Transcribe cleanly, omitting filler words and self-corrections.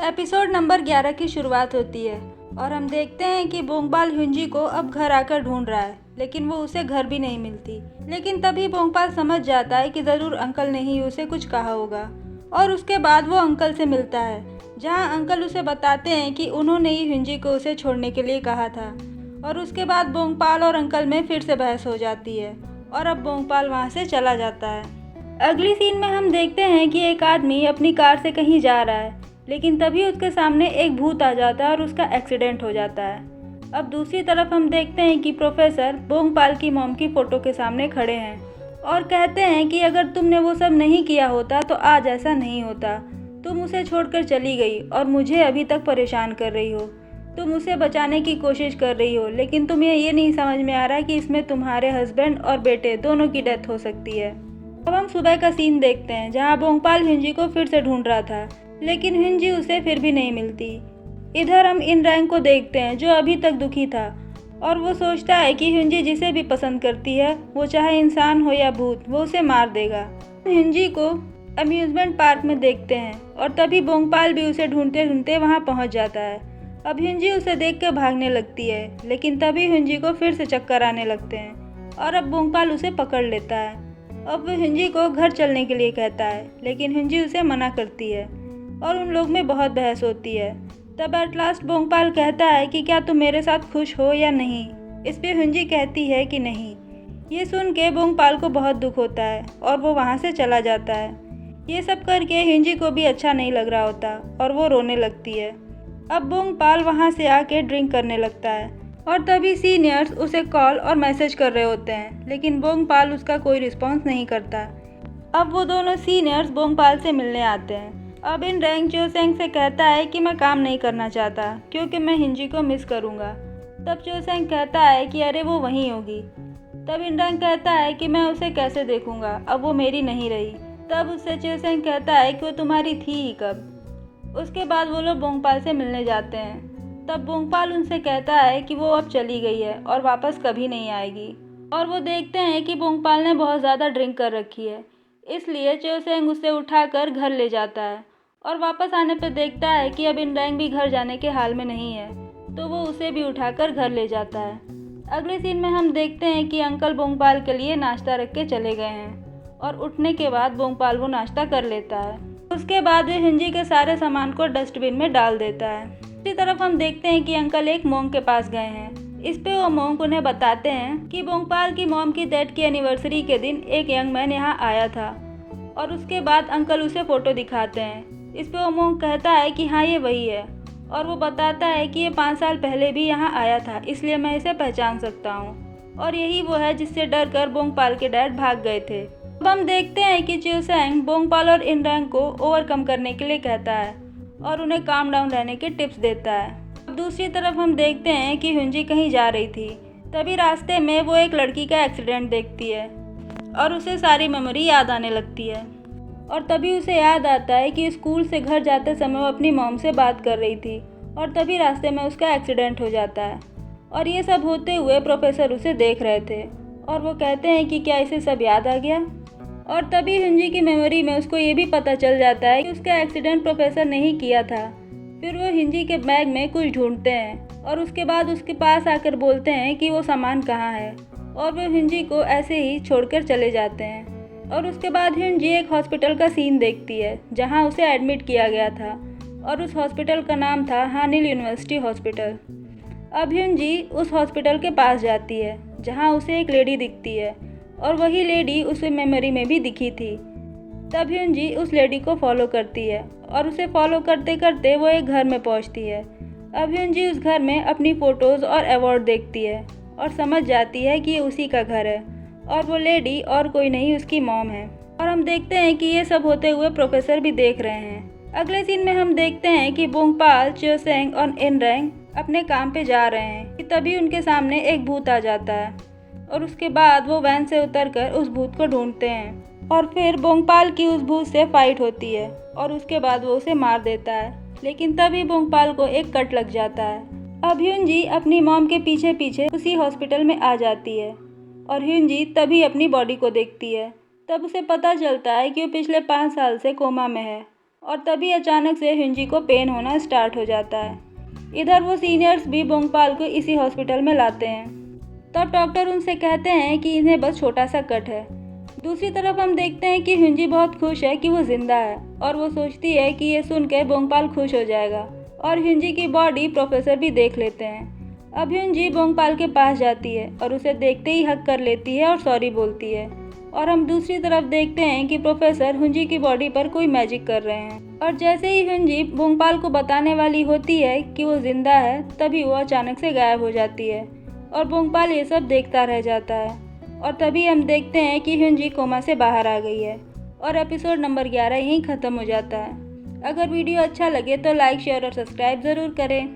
Episode number 11 की शुरुआत होती है और हम देखते हैं कि बोंगपाल ह्युंजी को अब घर आकर ढूंढ रहा है, लेकिन वो उसे घर भी नहीं मिलती। लेकिन तभी बोंगपाल समझ जाता है कि ज़रूर अंकल ने ही उसे कुछ कहा होगा और उसके बाद वो अंकल से मिलता है, जहां अंकल उसे बताते हैं कि उन्होंने ही ह्युंजी को उसे छोड़ने के लिए कहा था। और उसके बाद बोंगपाल और अंकल में फिर से बहस हो जाती है और अब बोंगपाल वहाँ से चला जाता है। अगली सीन में हम देखते हैं कि एक आदमी अपनी कार से कहीं जा रहा है, लेकिन तभी उसके सामने एक भूत आ जाता है और उसका एक्सीडेंट हो जाता है। अब दूसरी तरफ हम देखते हैं कि प्रोफेसर बोंगपाल की मॉम की फ़ोटो के सामने खड़े हैं और कहते हैं कि अगर तुमने वो सब नहीं किया होता तो आज ऐसा नहीं होता। तुम उसे छोड़कर चली गई और मुझे अभी तक परेशान कर रही हो। तुम उसे बचाने की कोशिश कर रही हो, लेकिन तुम्हें ये नहीं समझ में आ रहा कि इसमें तुम्हारे हस्बैंड और बेटे दोनों की डेथ हो सकती है। अब हम सुबह का सीन देखते हैं, जहाँ बोंगपाल ह्युंजी को फिर से ढूंढ रहा था, लेकिन ह्युंजी उसे फिर भी नहीं मिलती। इधर हम इन रैंक को देखते हैं, जो अभी तक दुखी था और वो सोचता है कि ह्युंजी जिसे भी पसंद करती है, वो चाहे इंसान हो या भूत, वो उसे मार देगा। ह्युंजी को अम्यूजमेंट पार्क में देखते हैं और तभी बोंगपाल भी उसे ढूंढते ढूंढते वहाँ पहुँच जाता है। अब ह्युंजी उसे देख कर भागने लगती है, लेकिन तभी ह्युंजी को फिर से चक्कर आने लगते हैं और अब बोंगपाल उसे पकड़ लेता है। अब वो ह्युंजी को घर चलने के लिए कहता है, लेकिन ह्युंजी उसे मना करती है और उन लोग में बहुत बहस होती है। तब एट लास्ट बोंगपाल कहता है कि क्या तुम मेरे साथ खुश हो या नहीं। इस पे ह्युंजी कहती है कि नहीं। ये सुन के बोंगपाल को बहुत दुख होता है और वो वहाँ से चला जाता है। ये सब करके ह्युंजी को भी अच्छा नहीं लग रहा होता और वो रोने लगती है। अब बोंगपाल वहाँ से आके ड्रिंक करने लगता है और तभी सीनियर्स उसे कॉल और मैसेज कर रहे होते हैं, लेकिन बोंगपाल उसका कोई रिस्पॉन्स नहीं करता। अब वो दोनों सीनियर्स बोंगपाल से मिलने आते हैं। अब इन रैंक चोसेंग से कहता है कि मैं काम नहीं करना चाहता क्योंकि मैं ह्युंजी को मिस करूँगा। तब चोसेंग कहता है कि अरे वो वहीं होगी। तब इन रैंक कहता है कि मैं उसे कैसे देखूँगा, अब वो मेरी नहीं रही। तब उससे चोसेंग कहता है कि वो तुम्हारी थी ही कब। उसके बाद वो लोग बोंगपाल से मिलने जाते हैं। तब बोंगपाल उनसे कहता है कि वो अब चली गई है और वापस कभी नहीं आएगी। और वो देखते हैं कि बोंगपाल ने बहुत ज़्यादा ड्रिंक कर रखी है, इसलिए चोसेंग उसे उठाकर घर ले जाता है और वापस आने पर देखता है कि अब इन रैंक भी घर जाने के हाल में नहीं है, तो वो उसे भी उठाकर घर ले जाता है। अगले सीन में हम देखते हैं कि अंकल बोंगपाल के लिए नाश्ता रख के चले गए हैं और उठने के बाद बोंगपाल वो नाश्ता कर लेता है। उसके बाद वे ह्युंजी के सारे सामान को डस्टबिन में डाल देता है। दूसरी तरफ हम देखते हैं कि अंकल एक मॉन्क के पास गए हैं। इस पे वो मॉन्क उन्हें बताते हैं कि बोंगपाल की मॉम की डेथ की एनिवर्सरी के दिन एक यंग मैन यहाँ आया था और उसके बाद अंकल उसे फ़ोटो दिखाते हैं। इस पे वो मॉन्क कहता है कि हाँ ये वही है और वो बताता है कि ये 5 साल पहले भी यहाँ आया था, इसलिए मैं इसे पहचान सकता हूँ और यही वो है जिससे डर कर बोंगपाल के डैड भाग गए थे। अब हम देखते हैं कि चोसेंग बोंगपाल और इन रैंक को ओवरकम करने के लिए कहता है और उन्हें काम डाउन रहने के टिप्स देता है। अब दूसरी तरफ हम देखते हैं कि ह्युंजी कहीं जा रही थी। तभी रास्ते में वो एक लड़की का एक्सीडेंट देखती है और उसे सारी मेमोरी याद आने लगती है और तभी उसे याद आता है कि स्कूल से घर जाते समय वो अपनी मॉम से बात कर रही थी और तभी रास्ते में उसका एक्सीडेंट हो जाता है। और ये सब होते हुए प्रोफेसर उसे देख रहे थे और वो कहते हैं कि क्या इसे सब याद आ गया। और तभी ह्युंजी की मेमोरी में उसको ये भी पता चल जाता है कि उसका एक्सीडेंट प्रोफेसर ने ही किया था। फिर वो ह्युंजी के बैग में कुछ ढूंढते हैं और उसके बाद उसके पास आकर बोलते हैं कि वो सामान कहाँ है और वो ह्युंजी को ऐसे ही छोड़कर चले जाते हैं। और उसके बाद ह्युंजी एक हॉस्पिटल का सीन देखती है, जहाँ उसे एडमिट किया गया था और उस हॉस्पिटल का नाम था हानिल यूनिवर्सिटी हॉस्पिटल। अब ह्युंजी उस हॉस्पिटल के पास जाती है, जहाँ उसे एक लेडी दिखती है और वही लेडी उसे मेमोरी में भी दिखी थी। तब ह्युंजी उस लेडी को फॉलो करती है और उसे फॉलो करते करते वो एक घर में पहुंचती है। अब ह्युंजी उस घर में अपनी फ़ोटोज़ और अवार्ड देखती है और समझ जाती है कि ये उसी का घर है और वो लेडी और कोई नहीं उसकी मॉम है। और हम देखते हैं कि ये सब होते हुए प्रोफेसर भी देख रहे हैं। अगले सीन में हम देखते हैं कि बोंगपाल, चोसेंग और इन रैंक अपने काम पे जा रहे हैं कि तभी उनके सामने एक भूत आ जाता है और उसके बाद वो वैन से उतरकर उस भूत को ढूंढते हैं और फिर बोंगपाल की उस भूत से फाइट होती है और उसके बाद वो उसे मार देता है, लेकिन तभी बोंगपाल को एक कट लग जाता है। अब ह्युंजी अपनी मॉम के पीछे पीछे उसी हॉस्पिटल में आ जाती है और ह्युंजी तभी अपनी बॉडी को देखती है। तब उसे पता चलता है कि वो पिछले 5 साल से कोमा में है और तभी अचानक से हिंजी को पेन होना स्टार्ट हो जाता है। इधर वो सीनियर्स भी बोंगपाल को इसी हॉस्पिटल में लाते हैं। तब डॉक्टर उनसे कहते हैं कि इन्हें बस छोटा सा कट है। दूसरी तरफ हम देखते हैं कि हिंजी बहुत खुश है कि वो जिंदा है और वो सोचती है कि ये सुनकर बोंगपाल खुश हो जाएगा और हिंजी की बॉडी प्रोफेसर भी देख लेते हैं। अब हिंजी बोंगपाल के पास जाती है और उसे देखते ही हक कर लेती है और सॉरी बोलती है। और हम दूसरी तरफ देखते हैं कि प्रोफेसर हिंजी की बॉडी पर कोई मैजिक कर रहे हैं और जैसे ही हिंजी बोंगपाल को बताने वाली होती है कि वो जिंदा है, तभी वो अचानक से गायब हो जाती है और बोंगपाल ये सब देखता रह जाता है। और तभी हम देखते हैं कि हिंजी कोमा से बाहर आ गई है और एपिसोड नंबर 11 यहीं ख़त्म हो जाता है। अगर वीडियो अच्छा लगे तो लाइक, शेयर और सब्सक्राइब ज़रूर करें।